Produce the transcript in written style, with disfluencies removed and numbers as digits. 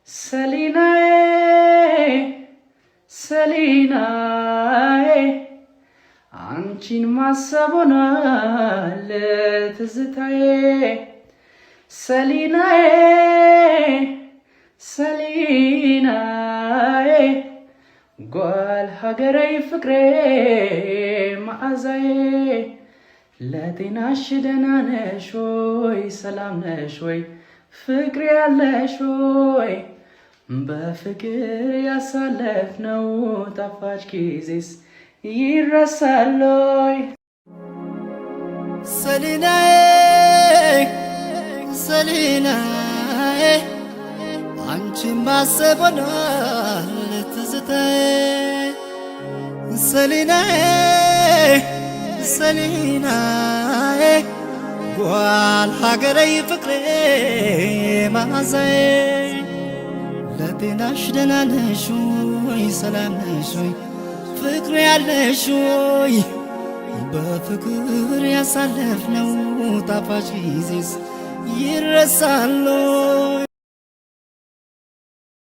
ሰሊናዬ ሰሊናዬ አንቺን ማሰብ ሆኗል ትዝታዬ ሰሊናዬ ሰሊናዬ ጓል ሀገሬ ፍቅሬ መዓዛዬ ለጤናሽ ደህና ነሽ ወይ ሰላም ነሽ ወይ ፍቅሬ ያለሽ ወይ በፍቅር ያሳለፍነው ጣፋጭ ጊዜስ ይረሳል ወይ ሰሊናዬ ሰሊናዬ አንቺን ማሰብ ሆኗል ትዝታዬ ሰሊናዬ ሰሊናዬ ጓል ሀገሬ ፍቅሬ መዓዛዬ ለጤናሽ ደህና ነሽ ወይ ሰላም ነሽ ወይ ፍቅሬ ያለሽ ወይ በፍቅር ያሳለፍነው ጣፋጭ ጊዜስ ይረሳል ወይ